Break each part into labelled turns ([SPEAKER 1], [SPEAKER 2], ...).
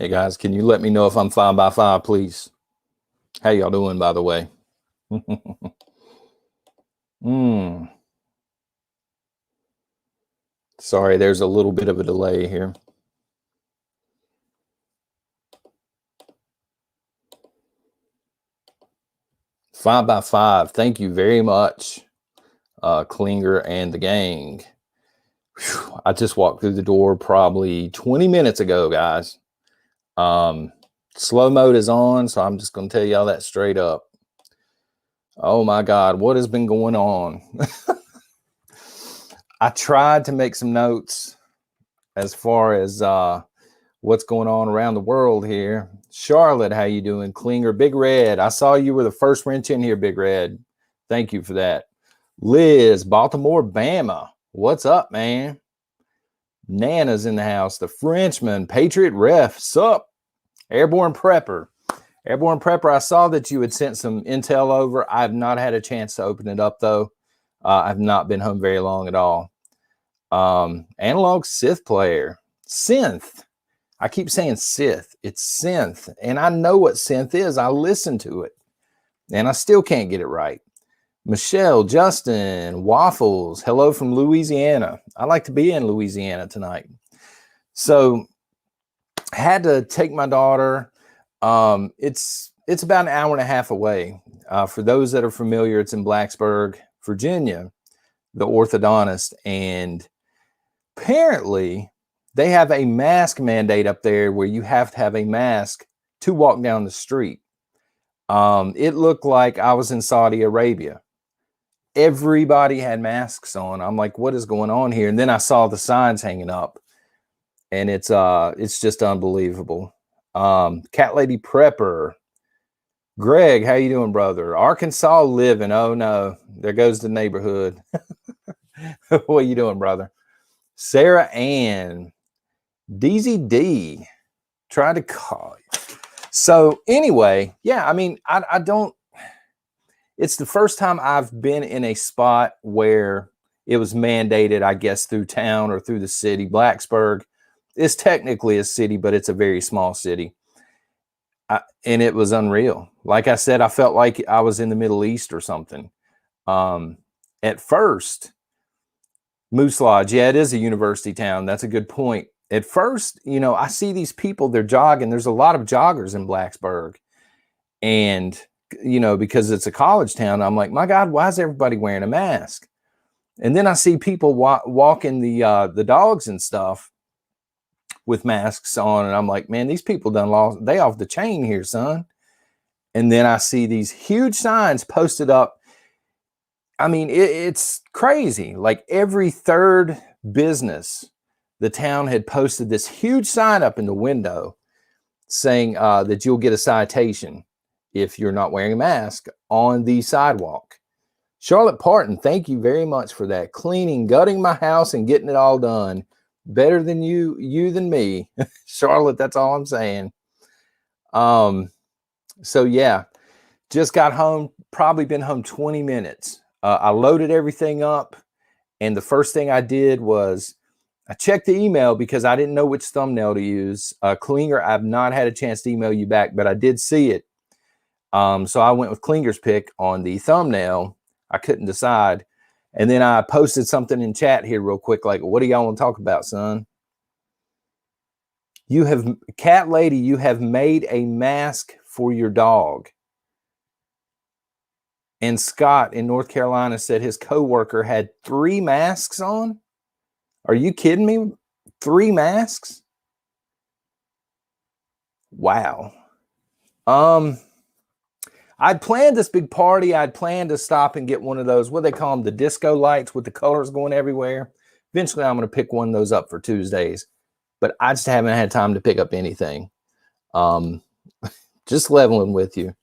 [SPEAKER 1] Hey guys, can you let me know if I'm 5x5, please? How y'all doing, by the way? Sorry, there's a little bit of a delay here. Five by five. Thank you very much, Klinger and the gang. Whew, I just walked through the door probably 20 minutes ago, guys. Slow mode is on, so I'm just going to tell y'all that straight up. Oh my God, what has been going on? I tried to make some notes as far as what's going on around the world here. Charlotte, how you doing? Klinger, Big Red. I saw you were the first wrench in here, Big Red. Thank you for that. Liz, Baltimore, Bama. What's up, man? Nana's in the house. The Frenchman, Patriot Ref. Sup? Airborne Prepper. Airborne Prepper, I saw that you had sent some intel over. I have not had a chance to open it up, though. I've not been home very long at all. Analog Sith player. Synth. I keep saying Sith. It's synth. And I know what synth is. I listen to it. And I still can't get it right. Michelle, Justin, Waffles. Hello from Louisiana. I like to be in Louisiana tonight. So, had to take my daughter. It's about an hour and a half away. For those that are familiar, it's in Blacksburg, Virginia, the orthodontist. And apparently, they have a mask mandate up there where you have to have a mask to walk down the street. It looked like I was in Saudi Arabia. Everybody had masks on. I'm like, what is going on here? And then I saw the signs hanging up, and it's just unbelievable. Cat Lady Prepper. Greg, how you doing, brother? Arkansas living. Oh no, there goes the neighborhood. What are you doing, brother? Sarah Ann. DZD. Tried to call you. So anyway, yeah, I mean, I don't, it's the first time I've been in a spot where it was mandated, I guess, through town or through the city. Blacksburg is technically a city, but it's a very small city. And it was unreal. Like I said, I felt like I was in the Middle East or something. At first, Moose Lodge, yeah, it is a university town. That's a good point. At first, you know, I see these people, they're jogging. There's a lot of joggers in Blacksburg. And, you know, because it's a college town, I'm like, my God, why is everybody wearing a mask? And then I see people walking the dogs and stuff with masks on. And I'm like, man, these people they off the chain here, son. And then I see these huge signs posted up. I mean, it's crazy. Like every third business, the town had posted this huge sign up in the window saying that you'll get a citation if you're not wearing a mask on the sidewalk. Charlotte Parton, thank you very much for that. Cleaning, gutting my house and getting it all done. Better than you than me. Charlotte, that's all I'm saying. So yeah, just got home, probably been home 20 minutes. I loaded everything up, and the first thing I did was I checked the email because I didn't know which thumbnail to use. Klinger, I've not had a chance to email you back, but I did see it. So I went with Klinger's pick on the thumbnail. I couldn't decide. And then I posted something in chat here real quick, like, what do y'all want to talk about, son? You have, Cat Lady, you have made a mask for your dog. And Scott in North Carolina said his coworker had 3 masks on. Are you kidding me? 3 masks? Wow. I'd planned this big party. I'd planned to stop and get one of those, what they call them, the disco lights with the colors going everywhere. Eventually, I'm going to pick one of those up for Tuesdays. But I just haven't had time to pick up anything. Just leveling with you.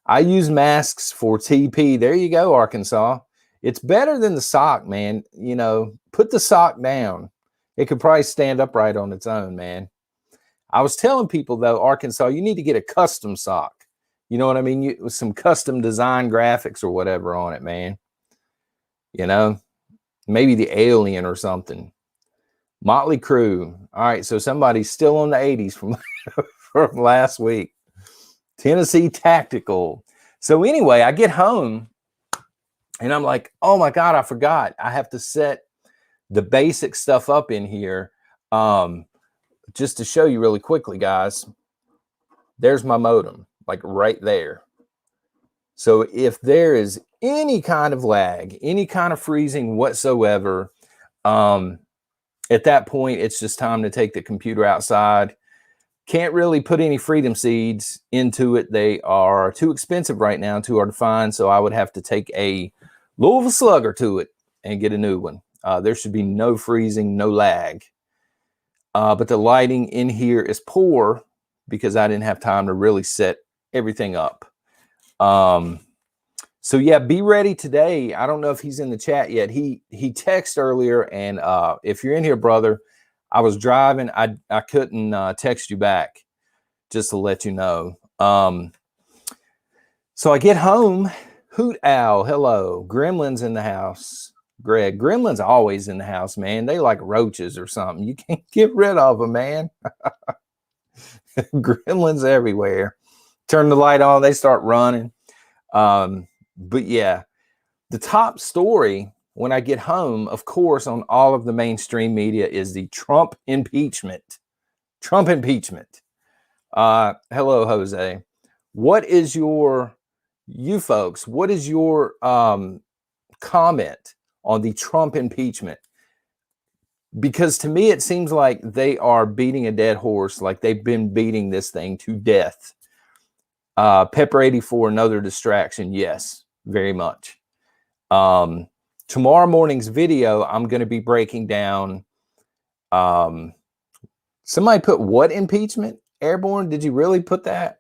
[SPEAKER 1] I use masks for TP. There you go, Arkansas. It's better than the sock, man. You know, put the sock down. It could probably stand upright on its own, man. I was telling people, though, Arkansas, you need to get a custom sock. You know what I mean? With some custom design graphics or whatever on it, man. You know, maybe the alien or something. Motley Crue. All right, so somebody's still on the 80s from, from last week. Tennessee Tactical. So anyway, I get home and I'm like, oh my God, I forgot. I have to set the basic stuff up in here. Just to show you really quickly, guys, there's my modem, like right there. So if there is any kind of lag, any kind of freezing whatsoever, at that point, it's just time to take the computer outside. Can't really put any freedom seeds into it. They are too expensive right now, too hard to find. So I would have to take a Louisville Slugger to it and get a new one. There should be no freezing, no lag. But the lighting in here is poor because I didn't have time to really set everything up. So yeah, be ready today. I don't know if he's in the chat yet. He texted earlier, and if you're in here, brother, I was driving. I couldn't text you back, just to let you know. So I get home. Hoot Owl, hello. Gremlin's in the house. Greg, Gremlin's always in the house, man. They like roaches or something. You can't get rid of them, man. Gremlins everywhere. Turn the light on, they start running. But yeah, the top story when I get home, of course, on all of the mainstream media is the Trump impeachment. Trump impeachment. Hello, Jose. What is you folks, what is your comment on the Trump impeachment? Because to me, it seems like they are beating a dead horse, like they've been beating this thing to death. Pepper 84, another distraction. Yes, very much. Tomorrow morning's video, I'm going to be breaking down. Somebody put what impeachment? Airborne? Did you really put that?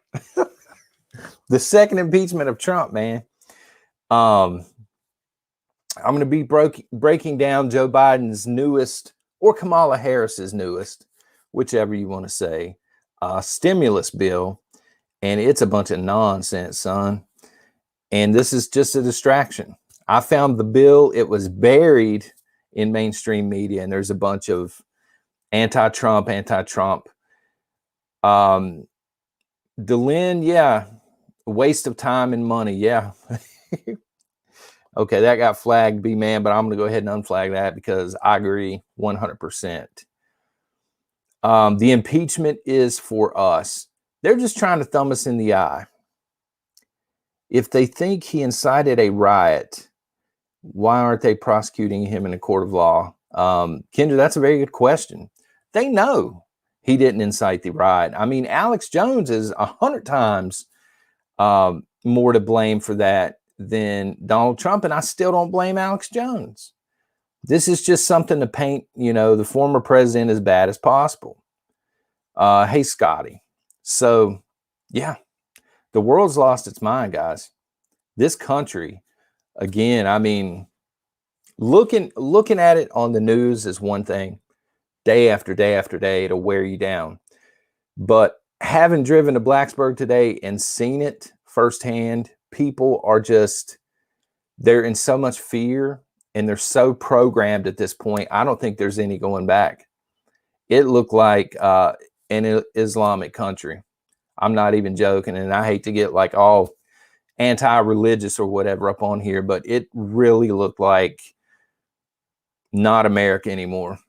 [SPEAKER 1] The second impeachment of Trump, man. I'm going to be breaking down Joe Biden's newest, or Kamala Harris's newest, whichever you want to say, stimulus bill. And it's a bunch of nonsense, son. And this is just a distraction. I found the bill. It was buried in mainstream media, and there's a bunch of anti-Trump. Delin, yeah. Waste of time and money, yeah. Okay, that got flagged, B-Man, but I'm going to go ahead and unflag that because I agree 100%. The impeachment is for us. They're just trying to thumb us in the eye. If they think he incited a riot, why aren't they prosecuting him in a court of law? Kendra, that's a very good question. They know he didn't incite the riot. I mean, Alex Jones is 100 times more to blame for that than Donald Trump, and I still don't blame Alex Jones. This is just something to paint, the former president as bad as possible. Hey, Scotty. So, yeah, the world's lost its mind, guys. This country, again, I mean, looking at it on the news is one thing. Day after day after day, it'll wear you down. But having driven to Blacksburg today and seen it firsthand, people are they're in so much fear and they're so programmed at this point. I don't think there's any going back. It looked like an Islamic country. I'm not even joking. And I hate to get like all anti-religious or whatever up on here, but it really looked like not America anymore.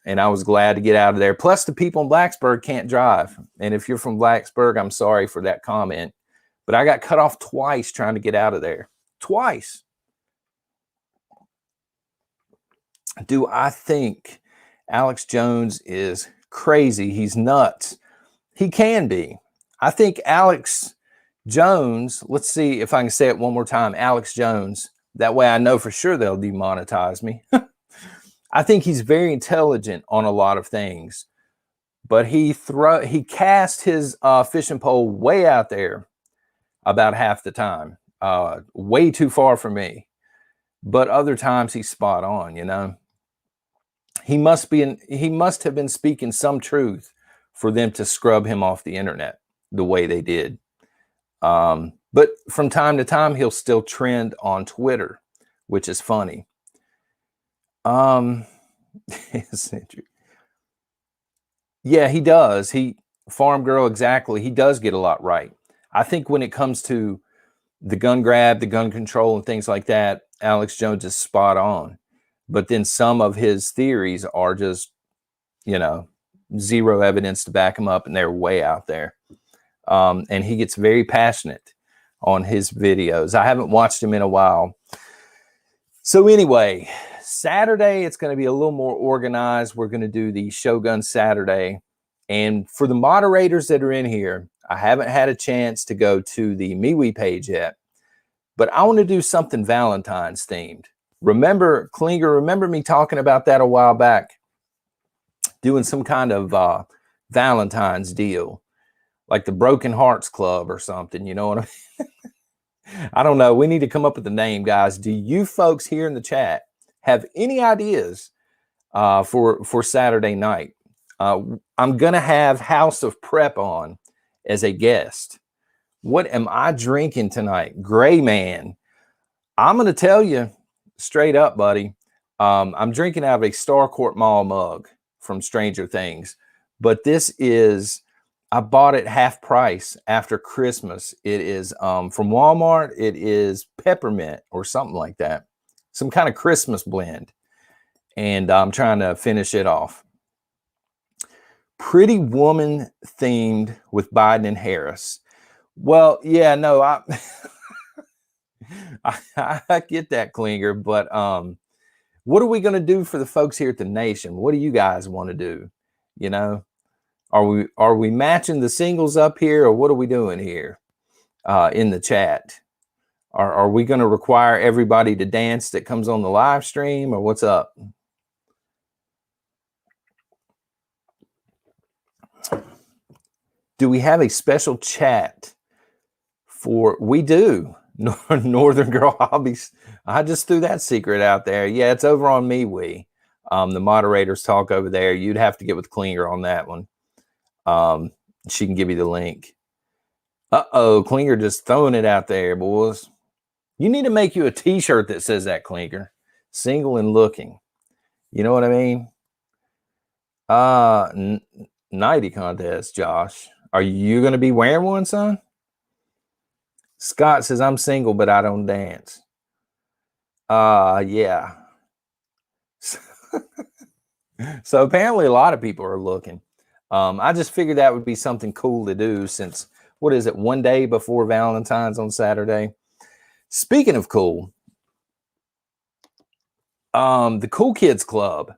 [SPEAKER 1] And I was glad to get out of there. Plus, the people in Blacksburg can't drive. And if you're from Blacksburg, I'm sorry for that comment. But I got cut off twice trying to get out of there. Twice. Do I think Alex Jones is crazy? He's nuts. He can be. I think Alex Jones, let's see if I can say it one more time, Alex Jones. That way I know for sure they'll demonetize me. I think he's very intelligent on a lot of things, but he cast his fishing pole way out there about half the time, way too far for me. But other times he's spot on. He must have been speaking some truth for them to scrub him off the internet the way they did. But from time to time he'll still trend on Twitter, which is funny. Yeah, he does. Farm Girl, exactly. He does get a lot right. I think when it comes to the gun grab, the gun control, and things like that, Alex Jones is spot on. But then some of his theories are just, you know, zero evidence to back him up, and they're way out there. And he gets very passionate on his videos. I haven't watched him in a while. So anyway, Saturday, it's going to be a little more organized. We're going to do the Shogun Saturday. And for the moderators that are in here, I haven't had a chance to go to the MeWe page yet, but I want to do something Valentine's themed. Remember, Klinger, remember me talking about that a while back? Doing some kind of Valentine's deal, like the Broken Hearts Club or something, you know what I mean? I don't know. We need to come up with a name, guys. Do you folks here in the chat have any ideas for Saturday night? I'm going to have House of Prep on as a guest. What am I drinking tonight? Gray Man. I'm going to tell you straight up, buddy. I'm drinking out of a Starcourt Mall mug from Stranger Things. But this is, I bought it half price after Christmas. It is from Walmart. It is peppermint or something like that. Some kind of Christmas blend. And I'm trying to finish it off. Pretty Woman themed with Biden and Harris. Well, yeah, no, I get that, Klinger, but what are we going to do for the folks here at the Nation? What do you guys want to do? You know, are we matching the singles up here, or what are we doing here in the chat? Are we going to require everybody to dance that comes on the live stream, or what's up? Do we have a special chat for? We do. Northern Girl Hobbies. I just threw that secret out there. Yeah, it's over on MeWe. The moderators talk over there. You'd have to get with Klinger on that one. She can give you the link. Uh-oh, Klinger just throwing it out there, boys. You need to make you a t-shirt that says that, Klinger. Single and looking. You know what I mean? Nighty contest, Josh. Are you going to be wearing one, son? Scott says, I'm single, but I don't dance. Yeah. So apparently a lot of people are looking. I just figured that would be something cool to do since, what is it, one day before Valentine's on Saturday? Speaking of cool, the Cool Kids Club,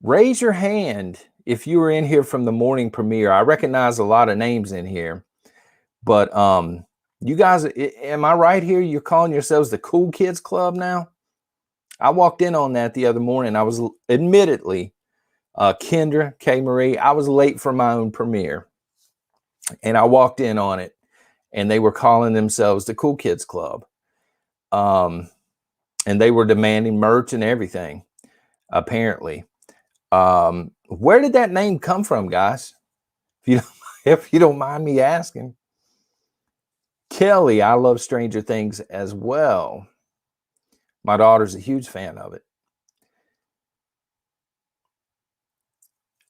[SPEAKER 1] raise your hand if you were in here from the morning premiere. I recognize a lot of names in here, but you guys, am I right here? You're calling yourselves the Cool Kids Club now? I walked in on that the other morning. I was admittedly, Kendra, K. Marie, I was late for my own premiere. And I walked in on it, and they were calling themselves the Cool Kids Club. And they were demanding merch and everything, apparently. Where did that name come from, guys? If you don't mind me asking. Kelly, I love Stranger Things as well. My daughter's a huge fan of it.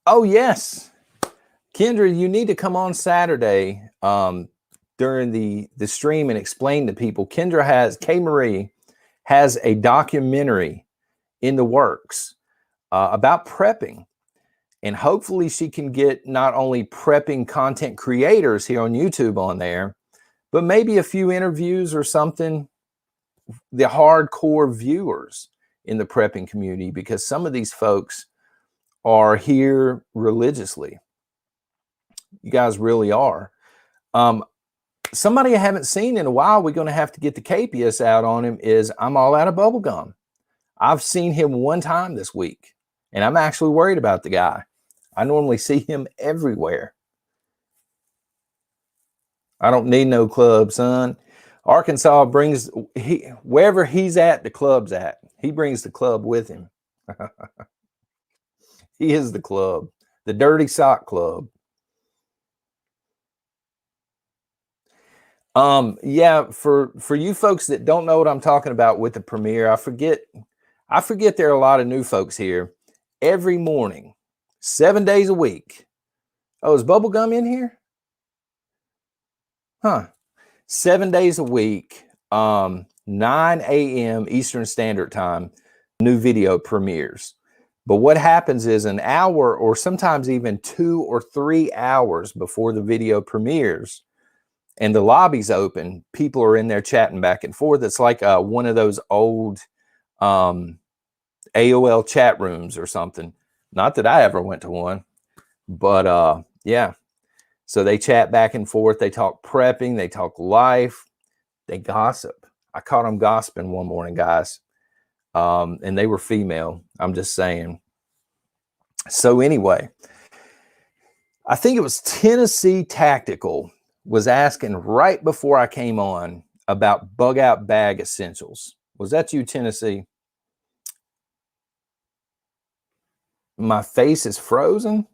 [SPEAKER 1] Oh, yes. Kendra, you need to come on Saturday during the stream and explain to people. K. Marie has a documentary in the works about prepping. And hopefully she can get not only prepping content creators here on YouTube on there, but maybe a few interviews or something, the hardcore viewers in the prepping community, because some of these folks are here religiously. You guys really are. Somebody I haven't seen in a while, we're going to have to get the KPS out on him, is I'm all out of bubblegum. I've seen him one time this week, and I'm actually worried about the guy. I normally see him everywhere. I don't need no club, son. Arkansas brings, wherever he's at, the club's at. He brings the club with him. He is the club, the Dirty Sock Club. Yeah, for you folks that don't know what I'm talking about with the premiere, I forget there are a lot of new folks here. Every morning, 7 days a week, Oh, is bubblegum in here? Huh. 7 days a week, 9 a.m. Eastern Standard Time, new video premieres. But what happens is an hour or sometimes even 2 or 3 hours before the video premieres and the lobby's open, people are in there chatting back and forth. It's like one of those old AOL chat rooms or something. Not that I ever went to one, but yeah. So they chat back and forth. They talk prepping. They talk life. They gossip. I caught them gossiping one morning, guys. And they were female. I'm just saying. So anyway, I think it was Tennessee Tactical was asking right before I came on about bug out bag essentials. Was that you, Tennessee? My face is frozen.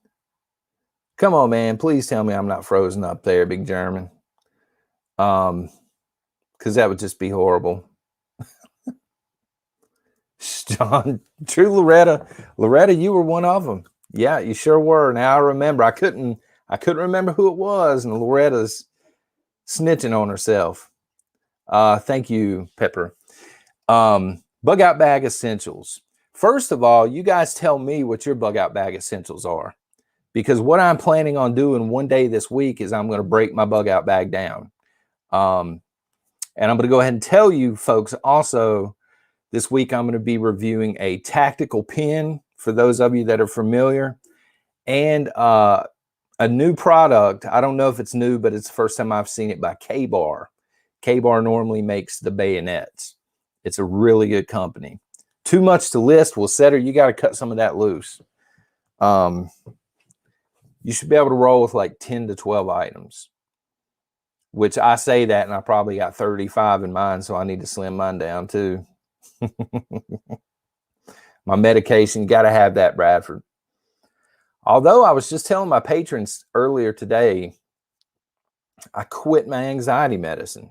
[SPEAKER 1] Come on, man. Please tell me I'm not frozen up there, Big German. Because that would just be horrible. John, true Loretta, you were one of them. Yeah, you sure were. Now I remember. I couldn't remember who it was, and Loretta's snitching on herself. Thank you, Pepper. Bug out bag essentials. First of all, you guys tell me what your bug out bag essentials are, because what I'm planning on doing one day this week is I'm going to break my bug out bag down. And I'm going to go ahead and tell you folks also, this week I'm going to be reviewing a tactical pen for those of you that are familiar, and a new product. I don't know if it's new, but it's the first time I've seen it, by K-Bar. K-Bar normally makes the bayonets. It's a really good company. Too much to list. Well, Setter, you got to cut some of that loose. You should be able to roll with like 10 to 12 items, which I say that, and I probably got 35 in mine, so I need to slim mine down too. My medication, you got to have that, Bradford. Although I was just telling my patrons earlier today, I quit my anxiety medicine.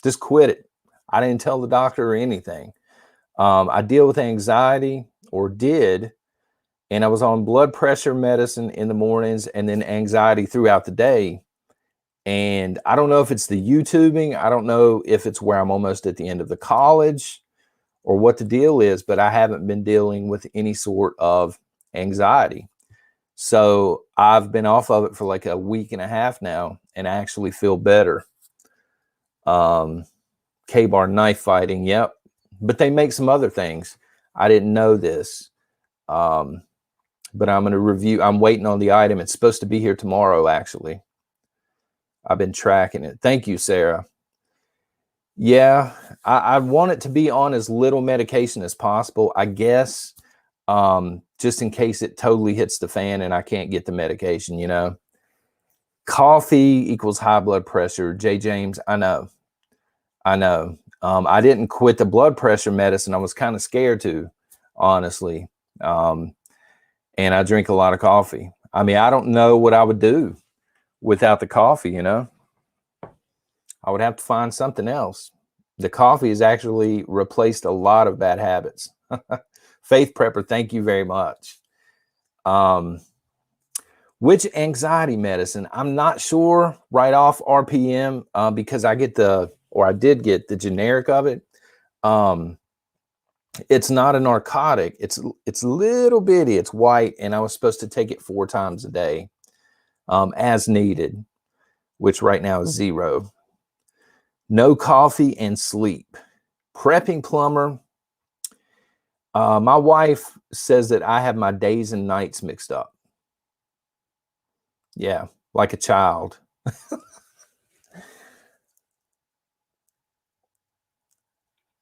[SPEAKER 1] Just quit it. I didn't tell the doctor or anything. I deal with anxiety, or did, and I was on blood pressure medicine in the mornings and then anxiety throughout the day. And I don't know if it's the YouTubing. I don't know if it's where I'm almost at the end of the college or what the deal is, but I haven't been dealing with any sort of anxiety. So I've been off of it for like a week and a half now, and I actually feel better. K-Bar knife fighting, yep. But they make some other things. I didn't know this. But I'm going to review. I'm waiting on the item. It's supposed to be here tomorrow, actually. I've been tracking it. Thank you, Sarah. Yeah, I want it to be on as little medication as possible, I guess, just in case it totally hits the fan and I can't get the medication, you know. Coffee equals high blood pressure. J. James, I know. I didn't quit the blood pressure medicine. I was kind of scared to, honestly. And I drink a lot of coffee. I mean, I don't know what I would do without the coffee, you know. I would have to find something else. The coffee has actually replaced a lot of bad habits. Faith Prepper, thank you very much. Which anxiety medicine? I'm not sure right off RPM, because I did get the generic of it. It's not a narcotic. It's little bitty. It's white, and I was supposed to take it 4 times a day, as needed, which right now is 0. No coffee and sleep. Prepping plumber. My wife says that I have my days and nights mixed up. Yeah, like a child.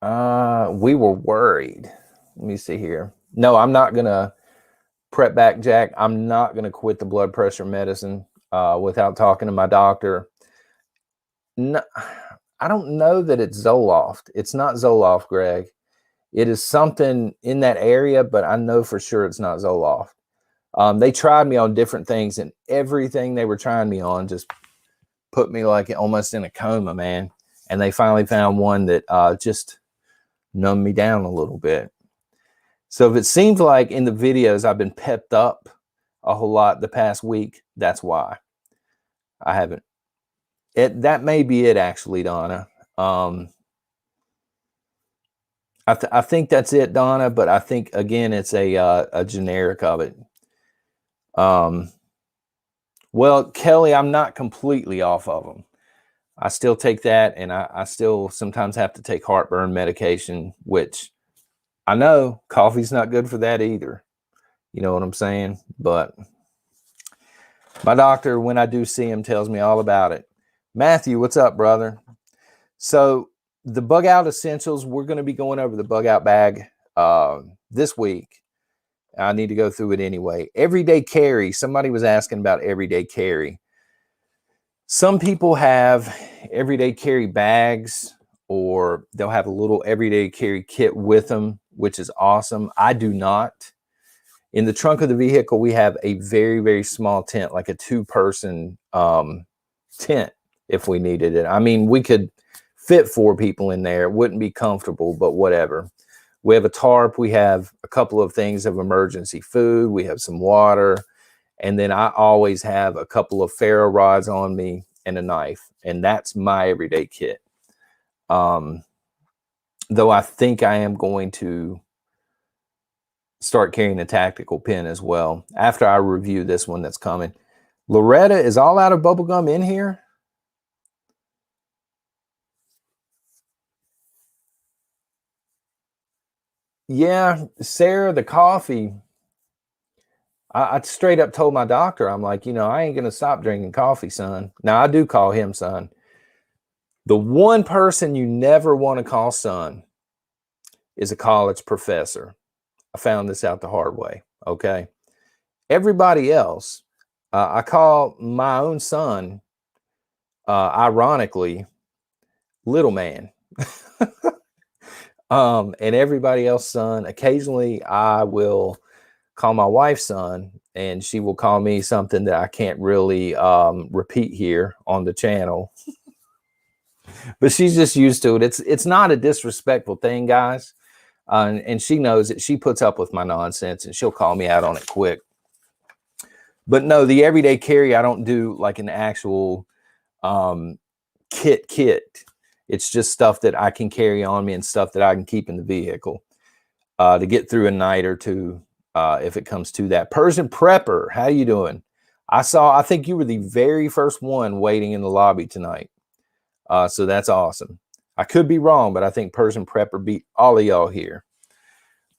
[SPEAKER 1] We were worried. Let me see here. No, I'm not going to prep back, Jack. I'm not going to quit the blood pressure medicine without talking to my doctor. No, I don't know that it's Zoloft. It's not Zoloft, Greg. It is something in that area, but I know for sure it's not Zoloft. They tried me on different things, and everything they were trying me on just put me like almost in a coma, man. And they finally found one that just numbed me down a little bit. So if it seems like in the videos I've been pepped up, a whole lot the past week. That's why I haven't. That may be it, actually, Donna. I think that's it, Donna. But I think, again, it's a generic of it. Well, Kelly, I'm not completely off of them. I still take that, and I still sometimes have to take heartburn medication, which I know coffee's not good for that either. You know what I'm saying? But my doctor, when I do see him, tells me all about it. Matthew, what's up, brother? So the bug out essentials, we're going to be going over the bug out bag this week. I need to go through it anyway. Everyday carry. Somebody was asking about everyday carry. Some people have everyday carry bags, or they'll have a little everyday carry kit with them, which is awesome. I do not. In the trunk of the vehicle, we have a very, very small tent, like a 2-person tent if we needed it. I mean, we could fit 4 people in there. It wouldn't be comfortable, but whatever. We have a tarp. We have a couple of things of emergency food. We have some water. And then I always have a couple of ferro rods on me and a knife. And that's my everyday kit. Though I think I am going to start carrying a tactical pen as well after I review this one that's coming. Loretta, is all out of bubblegum in here? Yeah, Sarah, the coffee. I straight up told my doctor, I'm like, I ain't going to stop drinking coffee, son. Now, I do call him son. The one person you never want to call son is a college professor. I found this out the hard way, okay? Everybody else, I call my own son, ironically, little man. And everybody else son. Occasionally, I will call my wife son, and she will call me something that I can't really repeat here on the channel. But she's just used to it. It's not a disrespectful thing, guys. And she knows it. She puts up with my nonsense, and she'll call me out on it quick. But no, the everyday carry, I don't do like an actual kit. It's just stuff that I can carry on me and stuff that I can keep in the vehicle to get through a night or two if it comes to that. Persian Prepper, how you doing? I think you were the very first one waiting in the lobby tonight. So that's awesome. I could be wrong, but I think Persian Prepper beat all of y'all here.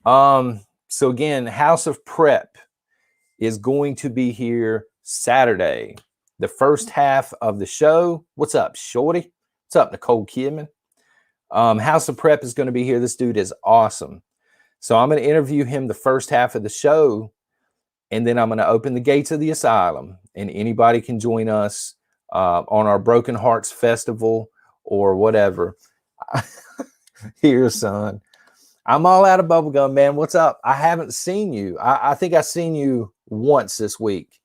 [SPEAKER 1] So again, House of Prep is going to be here Saturday, the first half of the show. What's up, Shorty? What's up, Nicole Kidman? House of Prep is going to be here. This dude is awesome. So I'm going to interview him the first half of the show, and then I'm going to open the gates of the asylum, and anybody can join us on our Broken Hearts Festival or whatever. Here, son. I'm all out of bubblegum, man. What's up? I haven't seen you. I think I've seen you once this week,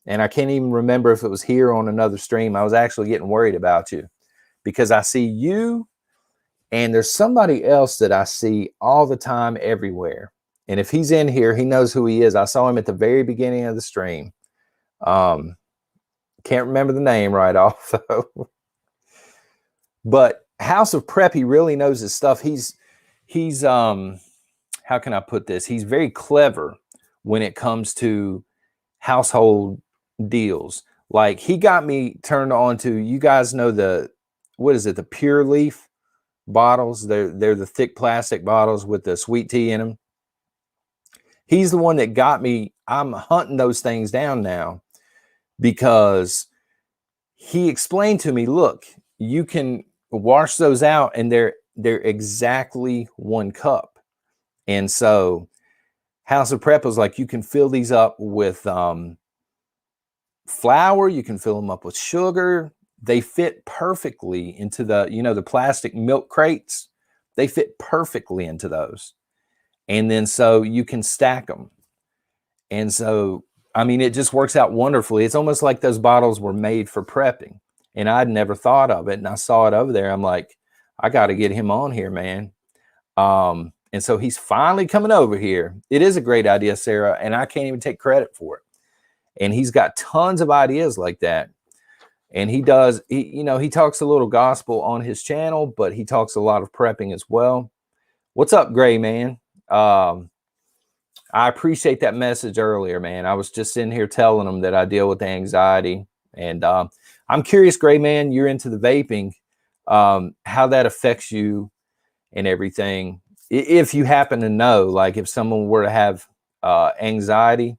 [SPEAKER 1] and I can't even remember if it was here on another stream. I was actually getting worried about you because I see you, and there's somebody else that I see all the time everywhere. And if he's in here, he knows who he is. I saw him at the very beginning of the stream. Can't remember the name right off, though. But House of Prep, he really knows his stuff. He's how can I put this? He's very clever when it comes to household deals. Like, he got me turned on to, you guys know the Pure Leaf bottles. They're the thick plastic bottles with the sweet tea in them. He's the one that got me. I'm hunting those things down now because he explained to me, look, you can wash those out and they're exactly 1 cup. And so House of Prep was like, you can fill these up with flour, you can fill them up with sugar. They fit perfectly into the plastic milk crates. They fit perfectly into those. And then so you can stack them. And so, I mean, it just works out wonderfully. It's almost like those bottles were made for prepping. And I'd never thought of it. And I saw it over there. I'm like, I got to get him on here, man. And so he's finally coming over here. It is a great idea, Sarah. And I can't even take credit for it. And he's got tons of ideas like that. And he does, you know, he talks a little gospel on his channel, but he talks a lot of prepping as well. What's up, Gray Man? I appreciate that message earlier, man. I was just sitting here telling him that I deal with anxiety. And I'm curious, Gray Man, you're into the vaping, how that affects you and everything. If you happen to know, like if someone were to have anxiety,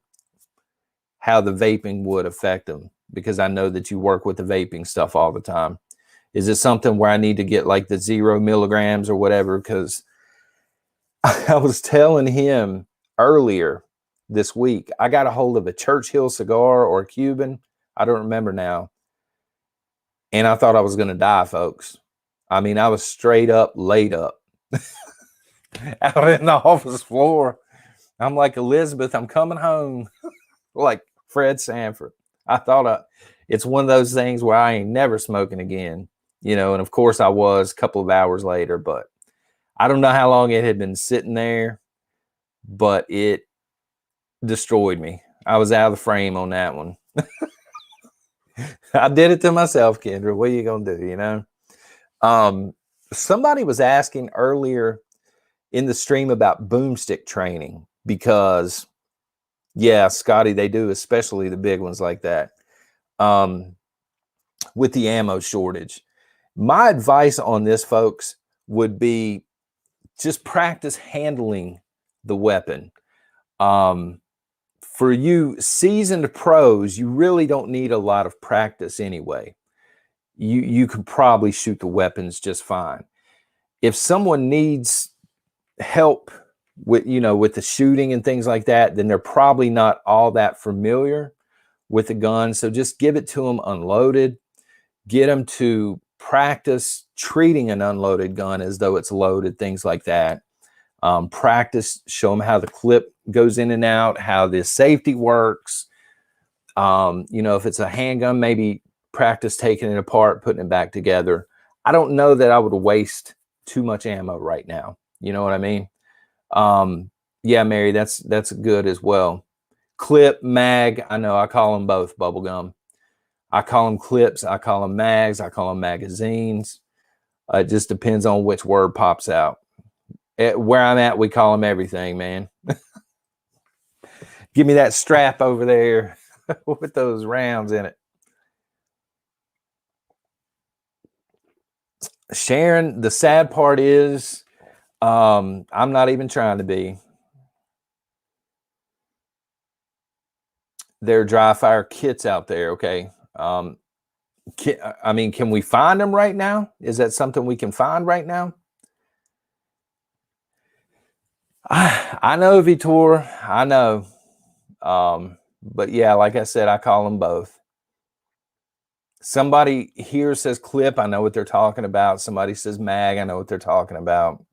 [SPEAKER 1] how the vaping would affect them, because I know that you work with the vaping stuff all the time. Is it something where I need to get like the 0 milligrams or whatever? Because I was telling him earlier this week, I got a hold of a Churchill cigar or a Cuban. I don't remember now. And I thought I was going to die, folks. I mean, I was straight up laid up out in the office floor. I'm like, Elizabeth, I'm coming home. Like Fred Sanford. I thought it's one of those things where I ain't never smoking again, you know, and of course I was a couple of hours later, but I don't know how long it had been sitting there, but it destroyed me. I was out of the frame on that one. I did it to myself, Kendra. What are you going to do, you know? Somebody was asking earlier in the stream about boomstick training because, yeah, Scotty, they do, especially the big ones like that. With the ammo shortage. My advice on this, folks, would be just practice handling the weapon. For you seasoned pros, you really don't need a lot of practice anyway. You could probably shoot the weapons just fine. If someone needs help with, you know, with the shooting and things like that, then they're probably not all that familiar with the gun. So just give it to them unloaded. Get them to practice treating an unloaded gun as though it's loaded, things like that. Practice, show them how the clip goes in and out, how the safety works. You know, if it's a handgun, maybe practice taking it apart, putting it back together. I don't know that I would waste too much ammo right now. You know what I mean? Yeah, Mary, that's good as well. Clip, mag, I know I call them both, bubblegum. I call them clips, I call them mags, I call them magazines. It just depends on which word pops out. Where I'm at, we call them everything, man. Give me that strap over there with those rounds in it. Sharon, the sad part is I'm not even trying to be. There are dry fire kits out there, okay? I mean, can we find them right now? Is that something we can find right now? I know, Vitor. I know. But yeah, like I said, I call them both. Somebody here says clip. I know what they're talking about. Somebody says mag. I know what they're talking about.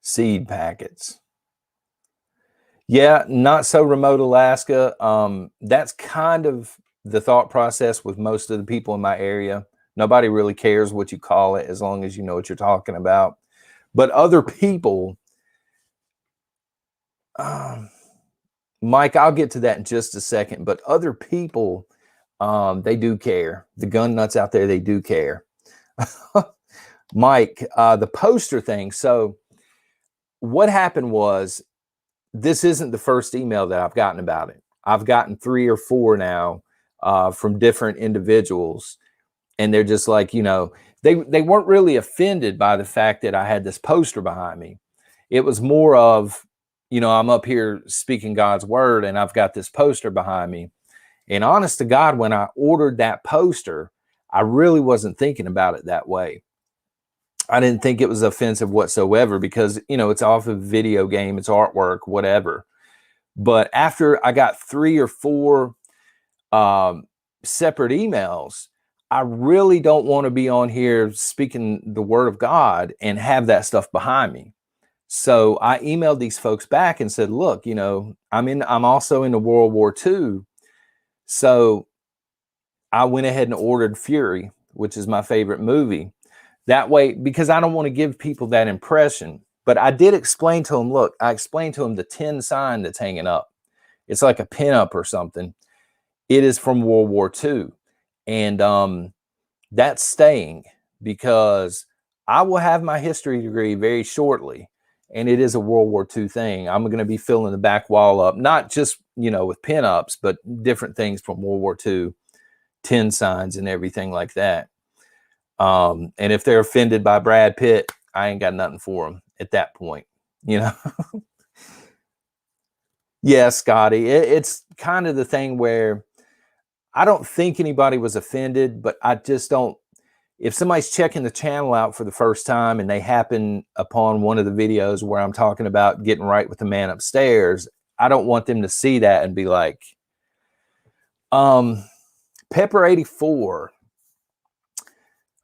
[SPEAKER 1] Seed packets. Yeah, not so remote Alaska. That's kind of the thought process with most of the people in my area. Nobody really cares what you call it as long as you know what you're talking about. But other people, Mike, I'll get to that in just a second. But other people, they do care. The gun nuts out there, they do care. Mike, the poster thing. So what happened was, this isn't the first email that I've gotten about it. I've gotten 3 or 4 now from different individuals. And they're just like, you know, they weren't really offended by the fact that I had this poster behind me. It was more of, you know, I'm up here speaking God's word and I've got this poster behind me. And honest to God, when I ordered that poster, I really wasn't thinking about it that way. I didn't think it was offensive whatsoever because, you know, it's off a video game, it's artwork, whatever. But after I got 3 or 4 separate emails, I really don't want to be on here speaking the word of God and have that stuff behind me. So I emailed these folks back and said, look, you know, I'm also into World War II. So I went ahead and ordered Fury, which is my favorite movie. That way, because I don't want to give people that impression. But I did explain to them, look, I explained to them the 10 sign that's hanging up. It's like a pinup or something. It is from World War II. And that's staying, because I will have my history degree very shortly. And it is a World War II thing. I'm going to be filling the back wall up, not just, with pinups, but different things from World War II, 10 signs and everything like that. And if they're offended by Brad Pitt, I ain't got nothing for them at that point, Yeah, Scotty, it's kind of the thing where I don't think anybody was offended, but I just don't. If somebody's checking the channel out for the first time and they happen upon one of the videos where I'm talking about getting right with the man upstairs, I don't want them to see that and be like, Pepper 84.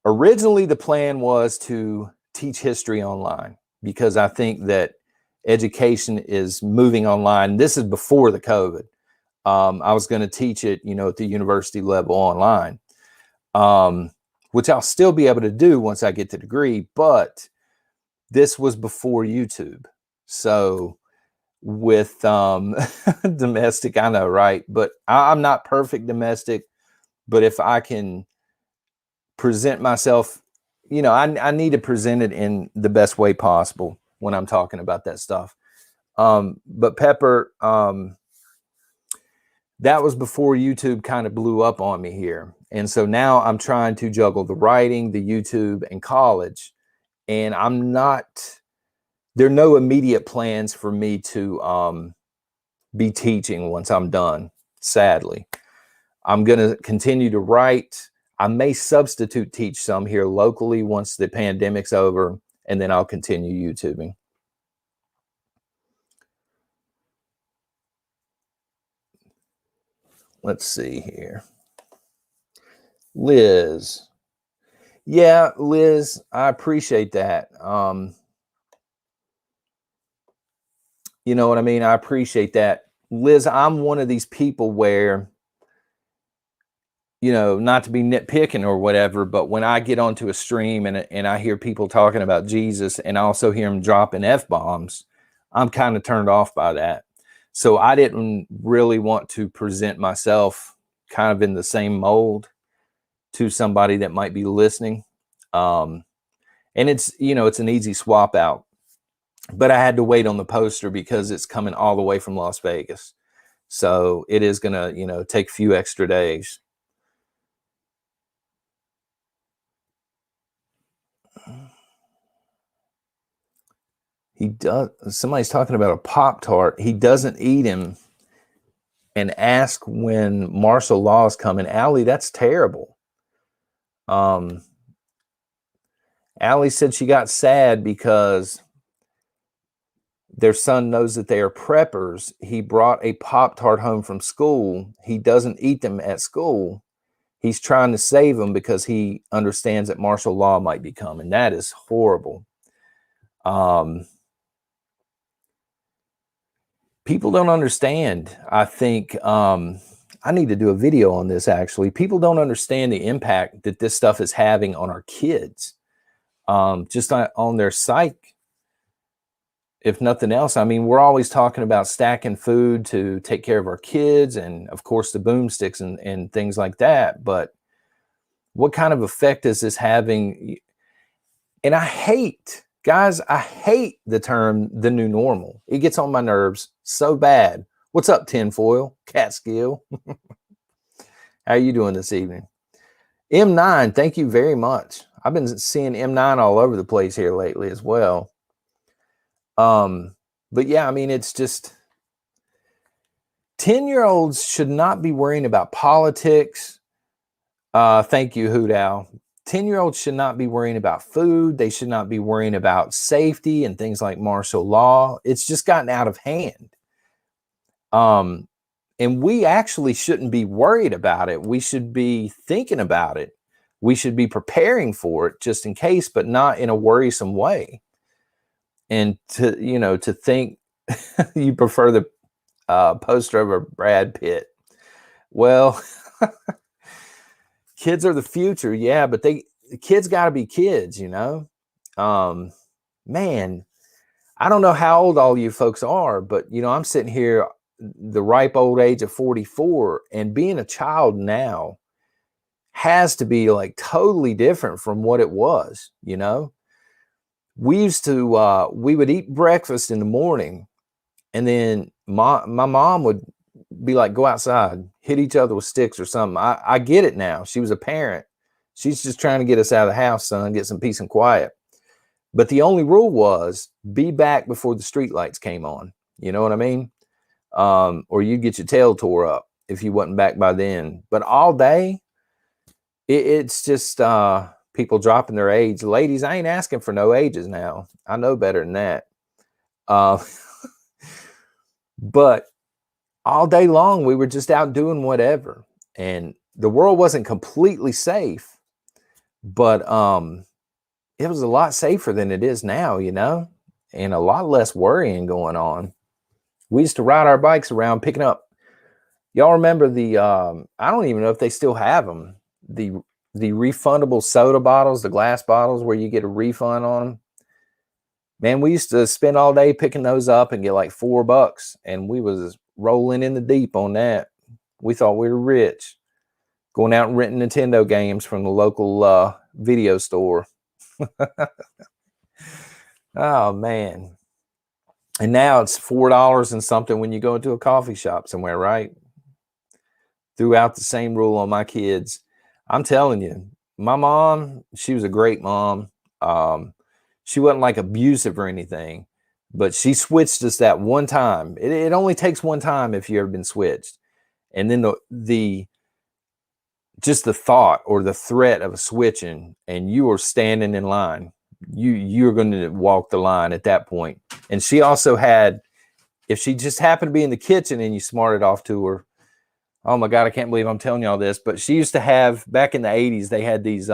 [SPEAKER 1] Originally, the plan was to teach history online, because I think that education is moving online. This is before the COVID. I was going to teach it, at the university level online, which I'll still be able to do once I get the degree. But this was before YouTube. So with domestic, I know, right? But I'm not perfect domestic. But if I can present myself, I need to present it in the best way possible when I'm talking about that stuff. But Pepper, that was before YouTube kind of blew up on me here. And so now I'm trying to juggle the writing, the YouTube, and college. And there are no immediate plans for me to be teaching once I'm done, sadly. I'm going to continue to write. I may substitute teach some here locally once the pandemic's over, and then I'll continue YouTubing. Let's see here. Liz. Yeah, Liz, I appreciate that. You know what I mean? I appreciate that. Liz, I'm one of these people where, not to be nitpicking or whatever, but when I get onto a stream and I hear people talking about Jesus, and I also hear them dropping F-bombs, I'm kind of turned off by that. So I didn't really want to present myself kind of in the same mold to somebody that might be listening. And it's, it's an easy swap out. But I had to wait on the poster because it's coming all the way from Las Vegas. So it is going to, take a few extra days. He does. Somebody's talking about a Pop-Tart. He doesn't eat him and ask when martial law is coming. Allie, that's terrible. Allie said she got sad because their son knows that they are preppers. He brought a Pop-Tart home from school. He doesn't eat them at school. He's trying to save them because he understands that martial law might be coming. That is horrible. People don't understand. I think I need to do a video on this, actually. People don't understand the impact that this stuff is having on our kids, just on their psyche, if nothing else. I mean, we're always talking about stacking food to take care of our kids and, of course, the boomsticks and things like that. But what kind of effect is this having? And I hate the term "the new normal." It gets on my nerves so bad. What's up, tinfoil, Catskill? How are you doing this evening? M9, thank you very much. I've been seeing M9 all over the place here lately as well. But yeah, I mean, it's just 10-year-olds should not be worrying about politics. Thank you, Hoot Owl. 10-year-olds should not be worrying about food. They should not be worrying about safety and things like martial law. It's just gotten out of hand. And we actually shouldn't be worried about it. We should be thinking about it. We should be preparing for it just in case, but not in a worrisome way. And to think you prefer the poster over Brad Pitt. Well, kids are the future. Yeah, but the kids got to be kids, man, I don't know how old all you folks are, but I'm sitting here the ripe old age of 44, and being a child now has to be like totally different from what it was. You know, we used to we would eat breakfast in the morning, and then my mom would be like, go outside, hit each other with sticks or something. I get it now. She was a parent. She's just trying to get us out of the house, son, get some peace and quiet. But the only rule was be back before the street lights came on. You know what I mean? Or you'd get your tail tore up if you wasn't back by then. But all day, it's just people dropping their age. Ladies, I ain't asking for no ages now. I know better than that. But all day long, we were just out doing whatever. And the world wasn't completely safe, but it was a lot safer than it is now, you know, and a lot less worrying going on. We used to ride our bikes around picking up. Y'all remember the, I don't even know if they still have them, the refundable soda bottles, the glass bottles where you get a refund on them. Man, we used to spend all day picking those up and get like $4, and we was rolling in the deep on that. We thought we were rich, going out and renting Nintendo games from the local video store. Oh man. And now it's $4 and something when you go into a coffee shop somewhere, right? Threw out the same rule on my kids. I'm telling you, my mom, she was a great mom. She wasn't like abusive or anything, but she switched us that one time. It only takes one time if you've ever been switched. And then just the thought or the threat of a switching, and you are standing in line. You're going to walk the line at that point. And she also had, if she just happened to be in the kitchen and you smarted off to her, oh my God, I can't believe I'm telling you all this, but she used to have, back in the 80s, they had these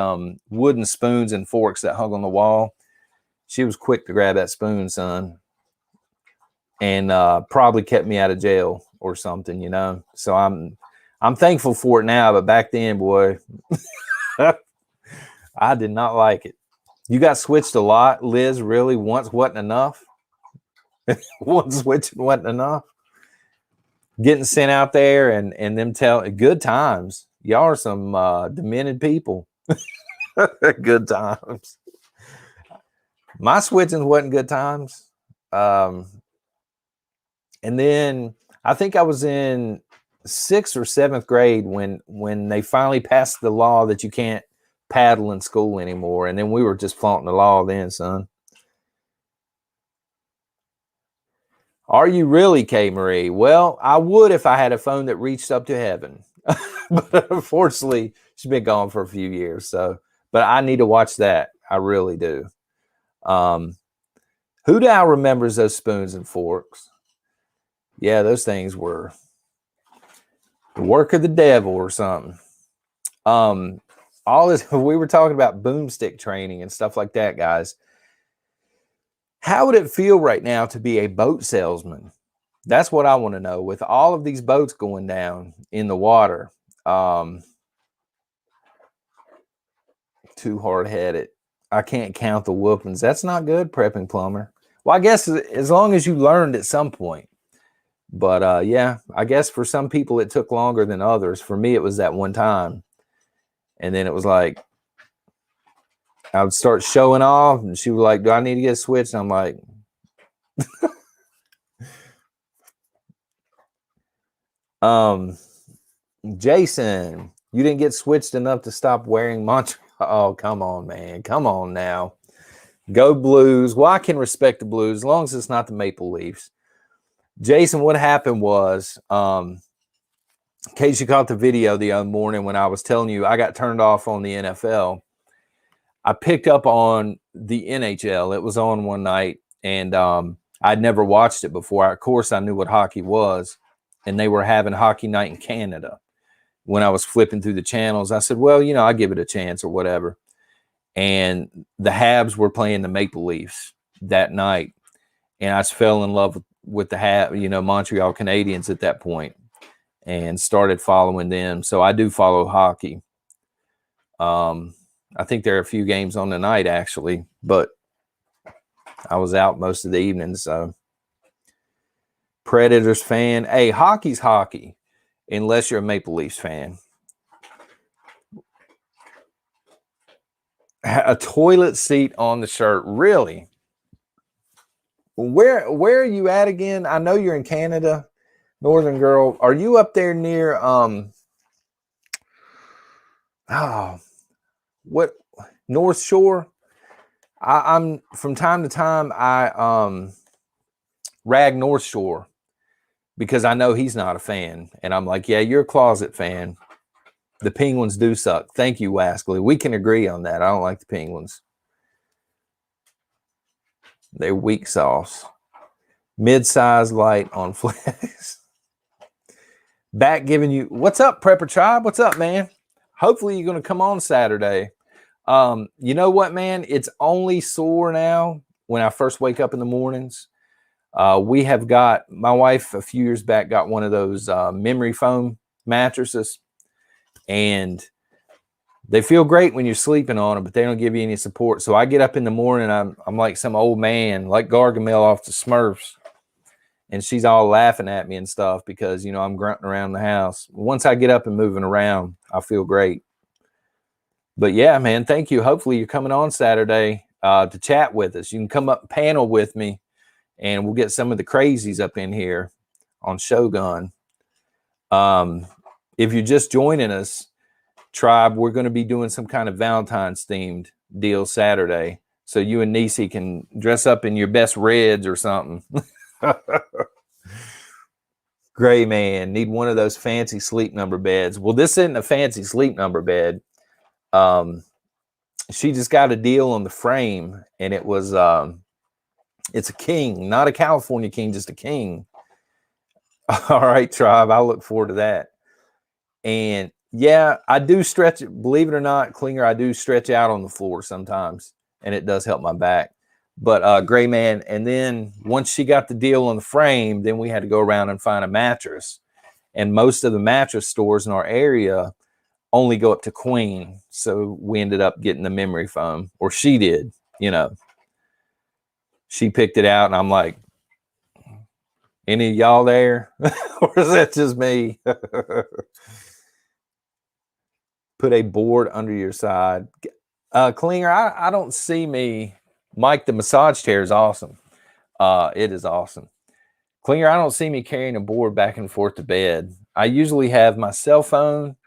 [SPEAKER 1] wooden spoons and forks that hung on the wall. She was quick to grab that spoon, son, and probably kept me out of jail or something, you know? So I'm thankful for it now, but back then, boy, I did not like it. You got switched a lot, Liz, really? Once wasn't enough? One switching wasn't enough? Getting sent out there and them telling, good times. Y'all are some demented people. Good times. My switching wasn't good times. And then I think I was in 6th or 7th grade when they finally passed the law that you can't paddle in school anymore. And then we were just flaunting the law then, son. Are you really, Kay Marie? Well, I would if I had a phone that reached up to heaven. But unfortunately, she's been gone for a few years. So, but I need to watch that. I really do. Who now remembers those spoons and forks? Yeah, those things were the work of the devil or something. All this, we were talking about boomstick training and stuff like that, guys. How would it feel right now to be a boat salesman? That's what I want to know. With all of these boats going down in the water, too hard-headed. I can't count the whoopings. That's not good, prepping plumber. Well, I guess as long as you learned at some point. But yeah, I guess for some people it took longer than others. For me, it was that one time. And then it was like, I would start showing off, and she was like, do I need to get switched? And I'm like, Jason, you didn't get switched enough to stop wearing Montreal. Oh, come on, man. Come on now. Go Blues. Well, I can respect the Blues as long as it's not the Maple Leafs. Jason, what happened was, in case you caught the video the other morning when I was telling you I got turned off on the NFL, I picked up on the NHL. It was on one night, and I'd never watched it before. Of course, I knew what hockey was, and they were having hockey night in Canada. When I was flipping through the channels, I said, well, you know, I'll give it a chance or whatever. And the Habs were playing the Maple Leafs that night, and I just fell in love with the Montreal Canadiens at that point, and started following them. So I do follow hockey. I think there are a few games on tonight, actually, but I was out most of the evening. So Predators fan. Hey, hockey's hockey, unless you're a Maple Leafs fan. A toilet seat on the shirt. Really? Where are you at again? I know you're in Canada, Northern Girl. Are you up there near what, North Shore? I'm from time to time I rag North Shore because I know he's not a fan, and I'm like, yeah, you're a closet fan. The Penguins do suck. Thank you, Waskley. We can agree on that. I don't like the Penguins. They're weak sauce. Mid-size light on flex. Back giving you, what's up, Prepper Tribe? What's up, man? Hopefully you're going to come on Saturday. You know what, man? It's only sore now when I first wake up in the mornings. We have got, my wife a few years back got one of those memory foam mattresses, and they feel great when you're sleeping on them, but they don't give you any support. So I get up in the morning, I'm like some old man, like Gargamel off the Smurfs, and she's all laughing at me and stuff because, you know, I'm grunting around the house. Once I get up and moving around, I feel great. But yeah, man, thank you. Hopefully you're coming on Saturday to chat with us. You can come up and panel with me, and we'll get some of the crazies up in here on Shogun. If you're just joining us, Tribe, we're going to be doing some kind of Valentine's themed deal Saturday. So you and Nisi can dress up in your best reds or something. Gray man, need one of those fancy Sleep Number beds. Well, this isn't a fancy Sleep Number bed. She just got a deal on the frame, and it was it's a king, not a California king, just a king. All right, Tribe, I look forward to that. And yeah, I do stretch it. Believe it or not, Klinger, I do stretch out on the floor sometimes, and it does help my back. But Gray man, and then once she got the deal on the frame, then we had to go around and find a mattress. And most of the mattress stores in our area only go up to queen. So we ended up getting the memory foam, or she did, you know. She picked it out, and I'm like, any of y'all there? Or is that just me? Put a board under your side. Klinger, I don't see me. Mike, the massage chair is awesome. It is awesome. Klinger, I don't see me carrying a board back and forth to bed. I usually have my cell phone,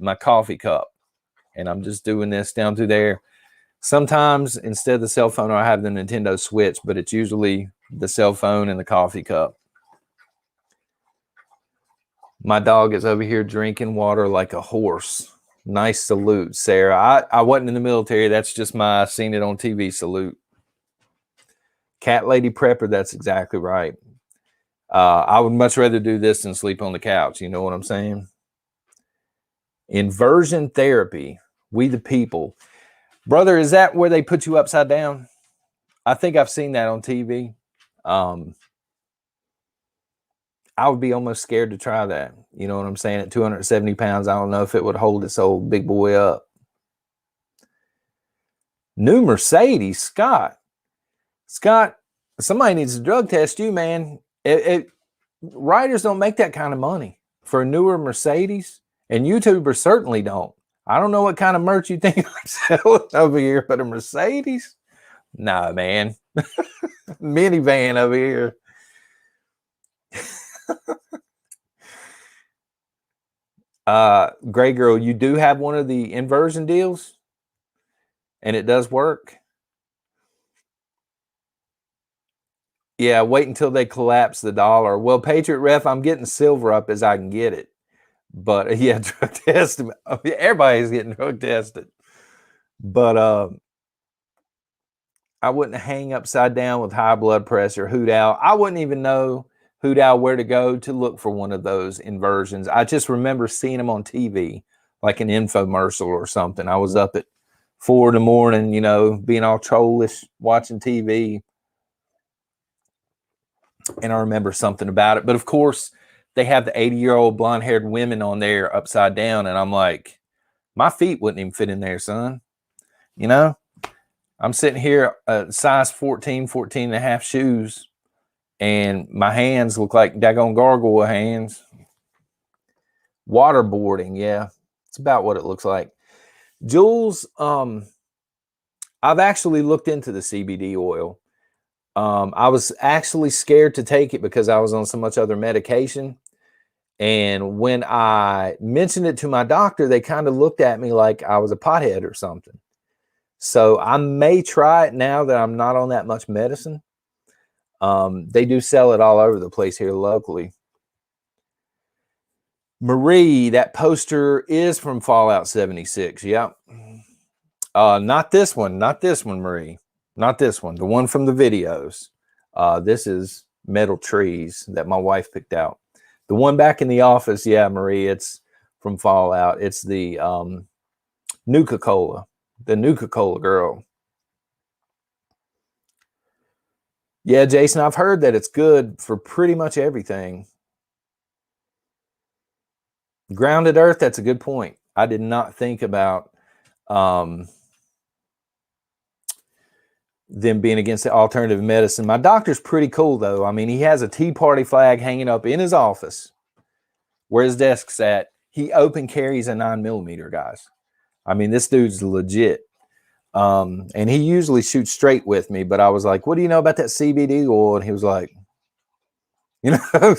[SPEAKER 1] my coffee cup, and I'm just doing this down through there. Sometimes instead of the cell phone, I have the Nintendo Switch, but it's usually the cell phone and the coffee cup. My dog is over here drinking water like a horse. Nice salute, Sarah. I wasn't in the military. That's just my seen it on TV salute. Cat Lady Prepper, that's exactly right. I would much rather do this than sleep on the couch. You know what I'm saying? Inversion Therapy. We the people. Brother, is that where they put you upside down? I think I've seen that on TV. I would be almost scared to try that. You know what I'm saying? At 270 pounds, I don't know if it would hold this old big boy up. New Mercedes, Scott. Scott, somebody needs to drug test you, man. Writers don't make that kind of money for a newer Mercedes, and YouTubers certainly don't. I don't know what kind of merch you think I'm selling over here, but a Mercedes? Nah, man. Minivan over here. Gray Girl, you do have one of the inversion deals, and it does work. Yeah, wait until they collapse the dollar. Well, Patriot Ref, I'm getting silver up as I can get it. But yeah, drug test. Everybody's getting drug tested. But I wouldn't hang upside down with high blood pressure, hoot out. I wouldn't even know, hoot out, where to go to look for one of those inversions. I just remember seeing them on TV, like an infomercial or something. I was up at 4 in the morning, you know, being all trollish, watching TV. And I remember something about it. But of course, they have the 80-year-old blonde-haired women on there upside down. And I'm like, my feet wouldn't even fit in there, son. You know, I'm sitting here size 14 and a half shoes. And my hands look like daggone gargoyle hands. Waterboarding, yeah. It's about what it looks like. Jules, I've actually looked into the CBD oil. I was actually scared to take it because I was on so much other medication. And when I mentioned it to my doctor, they kind of looked at me like I was a pothead or something. So I may try it now that I'm not on that much medicine. They do sell it all over the place here locally. Marie, that poster is from Fallout 76. Yep. Not this one. Not this one, Marie. Not this one. The one from the videos. This is Metal Trees that my wife picked out. The one back in the office, yeah, Marie, it's from Fallout. It's the Nuka-Cola. The Nuka-Cola girl. Yeah, Jason, I've heard that it's good for pretty much everything. Grounded Earth, that's a good point. I did not think about them being against the alternative medicine. My doctor's pretty cool, though. I mean, he has a Tea Party flag hanging up in his office where his desk's at. He open carries a 9mm, guys. I mean, this dude's legit. And he usually shoots straight with me, but I was like, what do you know about that CBD oil? And he was like, you know,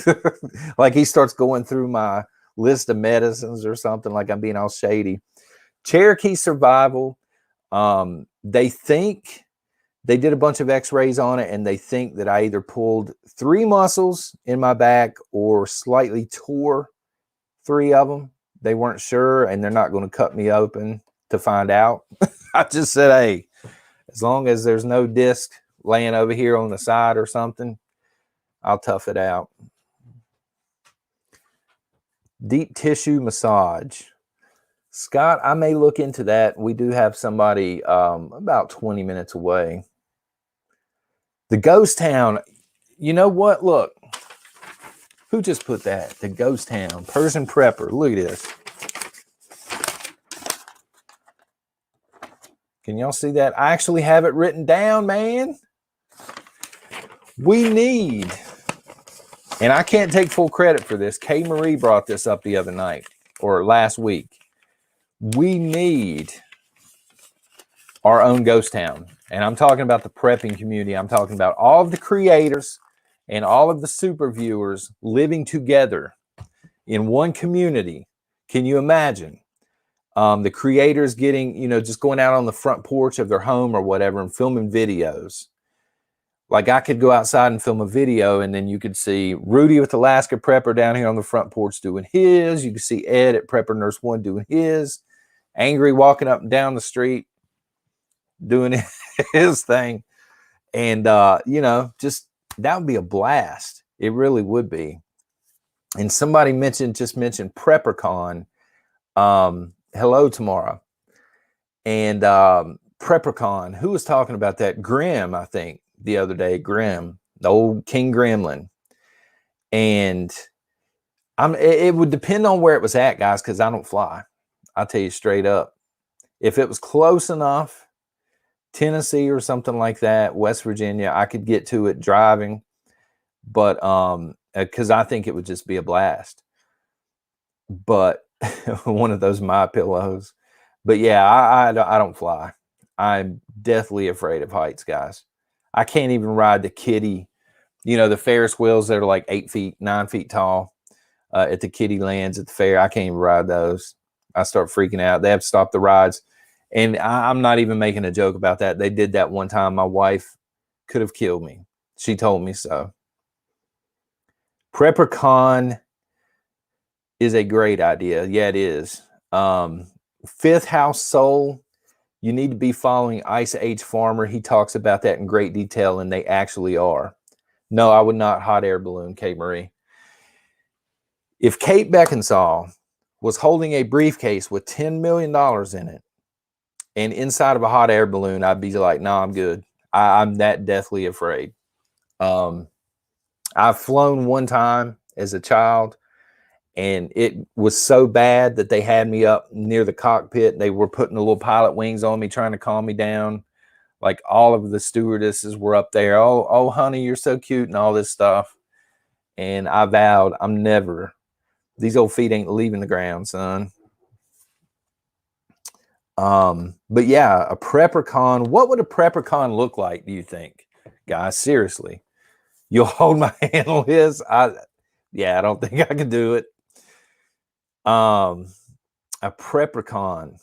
[SPEAKER 1] like he starts going through my list of medicines or something, like I'm being all shady. Cherokee Survival. They think they did a bunch of x-rays on it, and they think that I either pulled 3 muscles in my back or slightly tore 3 of them. They weren't sure, and they're not going to cut me open to find out. I just said, hey, as long as there's no disc laying over here on the side or something, I'll tough it out. Deep tissue massage. Scott, I may look into that. We do have somebody about 20 minutes away. The ghost town. You know what? Look. Who just put that? The ghost town. Persian Prepper. Look at this. Can y'all see that? I actually have it written down, man. We need, and I can't take full credit for this. Kay Marie brought this up the other night or last week. We need our own ghost town. And I'm talking about the prepping community. I'm talking about all of the creators and all of the super viewers living together in one community. Can you imagine? The creators getting, you know, just going out on the front porch of their home or whatever and filming videos. Like I could go outside and film a video, and then you could see Rudy with Alaska Prepper down here on the front porch doing his. You could see Ed at Prepper Nurse One doing his. Angry walking up and down the street doing his thing. And, you know, just that would be a blast. It really would be. And somebody just mentioned PrepperCon. Hello tomorrow. And PrepperCon, who was talking about that? Grim, I think, the other day. Grim, the old King Gremlin. And it would depend on where it was at, guys, because I don't fly. I'll tell you straight up. If it was close enough, Tennessee or something like that, West Virginia, I could get to it driving. But because I think it would just be a blast. But one of those My Pillows. But yeah, I don't fly. I'm deathly afraid of heights, guys. I can't even ride the kiddie, you know, the Ferris wheels that are like 8 feet, 9 feet tall at the kiddie lands at the fair. I can't even ride those. I start freaking out. They have to stop the rides. And I'm not even making a joke about that. They did that one time. My wife could have killed me. She told me so. PrepperCon is a great idea. Yeah, it is. Fifth House Soul. You need to be following Ice Age Farmer. He talks about that in great detail, and they actually are. No, I would not hot air balloon Kate Marie. If Kate Beckinsale was holding a briefcase with $10 million in it, and inside of a hot air balloon, I'd be like, no, I'm good. I'm that deathly afraid. I've flown one time as a child, and it was so bad that they had me up near the cockpit. They were putting the little pilot wings on me, trying to calm me down. Like all of the stewardesses were up there. Oh, honey, you're so cute and all this stuff. And I vowed I'm never, these old feet ain't leaving the ground, son. But yeah, a preppercon. What would a preppercon look like, do you think? Guys, seriously. You'll hold my hand on this? Yeah, I don't think I can do it. A preppercon.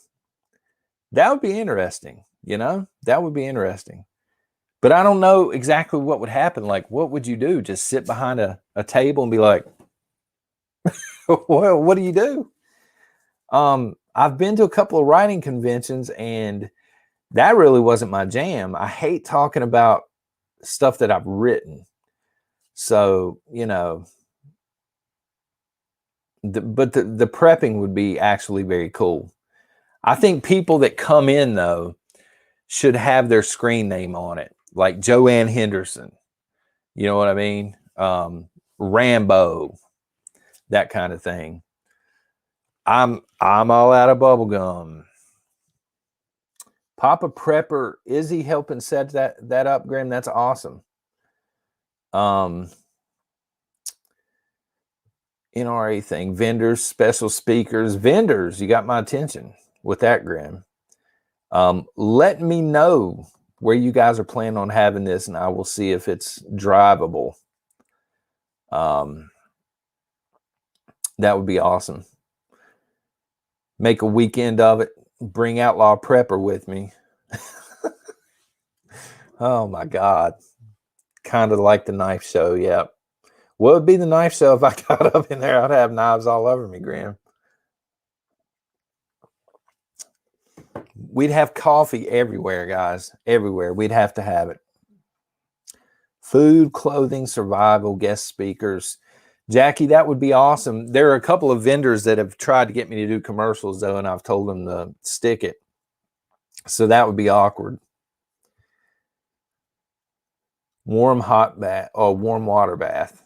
[SPEAKER 1] That would be interesting, you know? That would be interesting. But I don't know exactly what would happen. Like, what would you do? Just sit behind a table and be like, well, what do you do? I've been to a couple of writing conventions, and that really wasn't my jam. I hate talking about stuff that I've written. So, you know, but the prepping would be actually very cool. I think people that come in, though, should have their screen name on it, like Joanne Henderson. You know what I mean? Rambo, that kind of thing. I'm all out of bubble gum. Papa Prepper, is he helping set that up, Grim? That's awesome. NRA thing, vendors, special speakers, vendors. You got my attention with that, Grim. Let me know where you guys are planning on having this, and I will see if it's drivable. That would be awesome. Make a weekend of it. Bring Outlaw Prepper with me. Oh my God. Kind of like the knife show. Yeah. What would be the knife show if I got up in there? I'd have knives all over me, Graham. We'd have coffee everywhere, guys. Everywhere. We'd have to have it. Food, clothing, survival, guest speakers. Jackie, that would be awesome. There are a couple of vendors that have tried to get me to do commercials, though, and I've told them to stick it. So that would be awkward. Warm hot bath or warm water bath.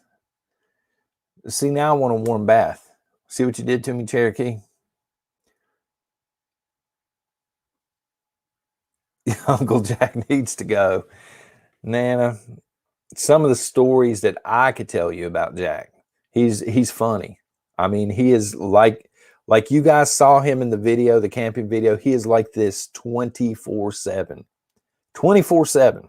[SPEAKER 1] See, now I want a warm bath. See what you did to me, Cherokee? Uncle Jack needs to go. Nana, some of the stories that I could tell you about Jack, he's funny. I mean, he is like you guys saw him in the video, the camping video. He is like this 24/7. 24/7.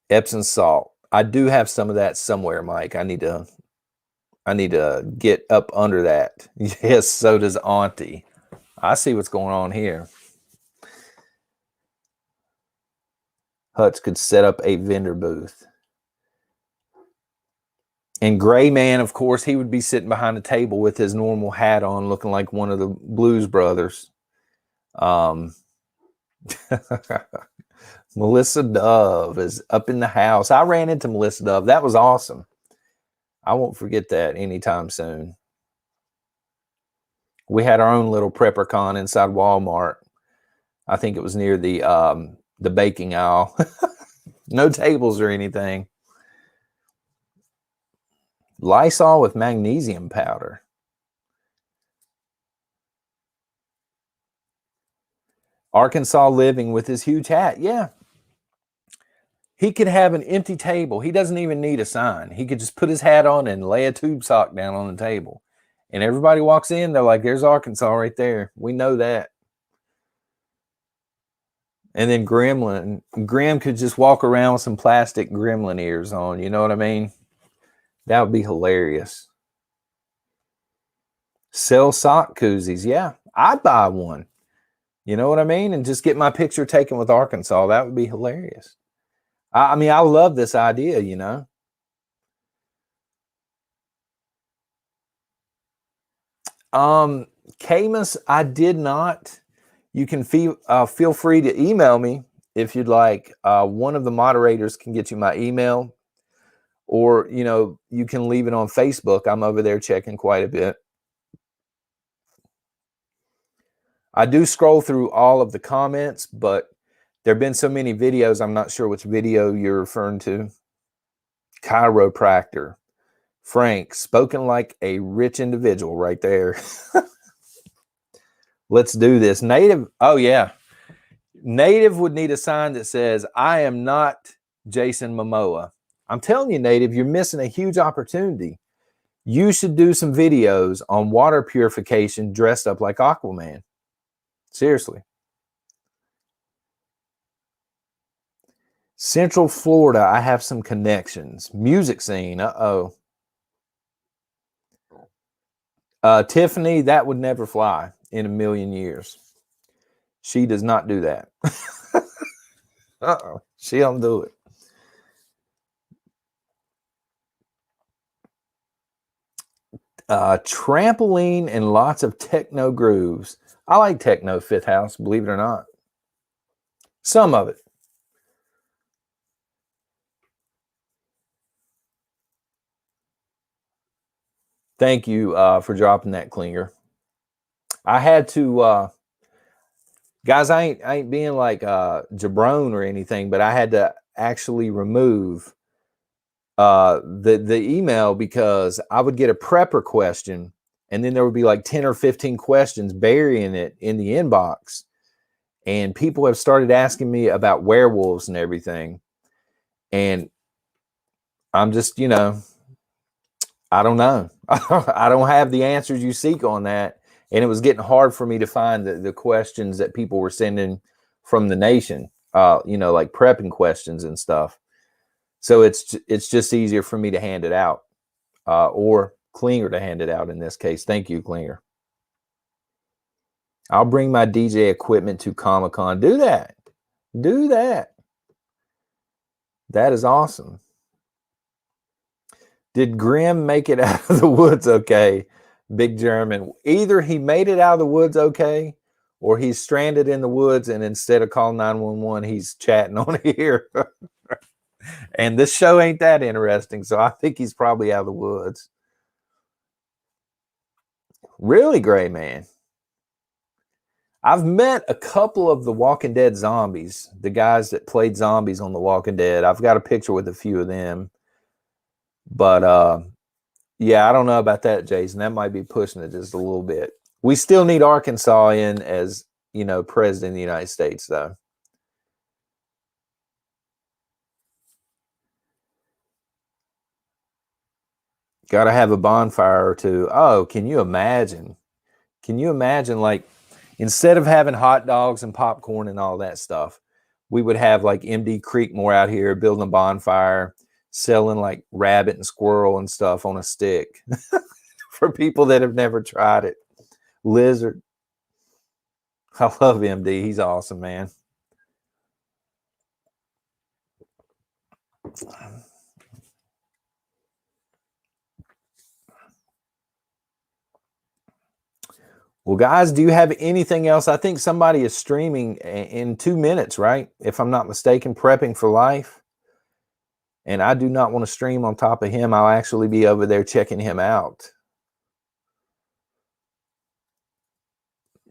[SPEAKER 1] Epsom salt. I do have some of that somewhere, Mike. I need to get up under that. Yes, so does Auntie. I see what's going on here. Hutch could set up a vendor booth. And Gray Man, of course, he would be sitting behind a table with his normal hat on, looking like one of the Blues Brothers. Melissa Dove is up in the house. I ran into Melissa Dove. That was awesome. I won't forget that anytime soon. We had our own little prepper con inside Walmart. I think it was near the baking aisle. No tables or anything. Lysol with magnesium powder. Arkansas living with his huge hat. Yeah. He could have an empty table. He doesn't even need a sign. He could just put his hat on and lay a tube sock down on the table. And everybody walks in, they're like, there's Arkansas right there. We know that. And then Grim could just walk around with some plastic gremlin ears on. You know what I mean? That would be hilarious. Sell sock koozies. Yeah, I'd buy one. You know what I mean? And just get my picture taken with Arkansas. That would be hilarious. I mean, I love this idea, you know. Camus, I did not. You can feel free to email me if you'd like. One of the moderators can get you my email, or, you know, you can leave it on Facebook. I'm over there checking quite a bit. I do scroll through all of the comments, but there have been so many videos, I'm not sure which video you're referring to. Chiropractor. Frank, spoken like a rich individual right there. Let's do this. Native. Oh, yeah. Native would need a sign that says, I am not Jason Momoa. I'm telling you, Native, you're missing a huge opportunity. You should do some videos on water purification dressed up like Aquaman. Seriously. Central Florida, I have some connections. Music scene, Tiffany, that would never fly in a million years. She does not do that. She don't do it. Trampoline and lots of techno grooves. I like techno, Fifth House, believe it or not. Some of it. Thank you for dropping that, Klinger. I had to, guys, I ain't being like jabron or anything, but I had to actually remove the email because I would get a prepper question and then there would be like 10 or 15 questions burying it in the inbox. And people have started asking me about werewolves and everything. And I'm just, you know, I don't know. I don't have the answers you seek on that. And it was getting hard for me to find the questions that people were sending from the nation, you know, like prepping questions and stuff. So it's just easier for me to hand it out, or Klinger to hand it out in this case. Thank you, Klinger. I'll bring my DJ equipment to Comic-Con. Do that. Do that. That is awesome. Did Grim make it out of the woods okay? Big German. Either he made it out of the woods okay, or he's stranded in the woods and instead of calling 911, he's chatting on here. And this show ain't that interesting, so I think he's probably out of the woods. Really, Gray Man? I've met a couple of the Walking Dead zombies, the guys that played zombies on The Walking Dead. I've got a picture with a few of them. But yeah, I don't know about that, Jason. That might be pushing it just a little bit. We still need Arkansas in as, you know, president of the United States, though. Got to have a bonfire or two. Oh, can you imagine? Can you imagine, like, instead of having hot dogs and popcorn and all that stuff, we would have like MD Creekmore out here building a bonfire, selling like rabbit and squirrel and stuff on a stick for people that have never tried it. Lizard. I love MD. He's awesome, man. Well, guys, do you have anything else? I think somebody is streaming in 2 minutes, right? If I'm not mistaken, Prepping for Life. And I do not want to stream on top of him. I'll actually be over there checking him out.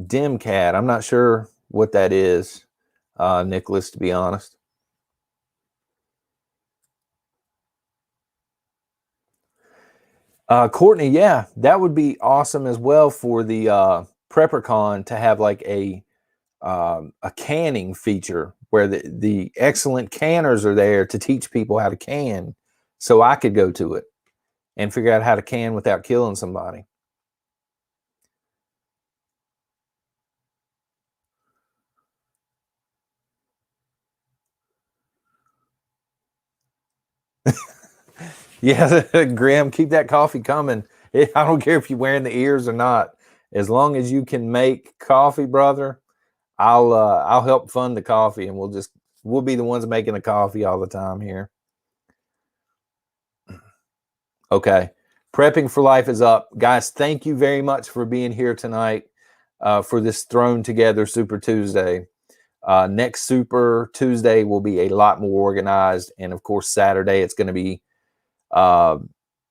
[SPEAKER 1] Dim Cat. I'm not sure what that is, Nicholas, to be honest. Courtney, yeah, that would be awesome as well for the PrepperCon to have like a canning feature where the excellent canners are there to teach people how to can, so I could go to it and figure out how to can without killing somebody. Yeah, Graham, keep that coffee coming. I don't care if you're wearing the ears or not. As long as you can make coffee, brother, I'll help fund the coffee, and we'll be the ones making the coffee all the time here. Okay. Prepping for Life is up. Guys, thank you very much for being here tonight for this Thrown Together Super Tuesday. Next Super Tuesday will be a lot more organized. And, of course, Saturday it's going to be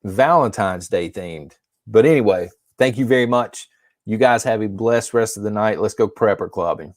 [SPEAKER 1] Valentine's Day themed. But anyway, thank you very much. You guys have a blessed rest of the night. Let's go prepper clubbing.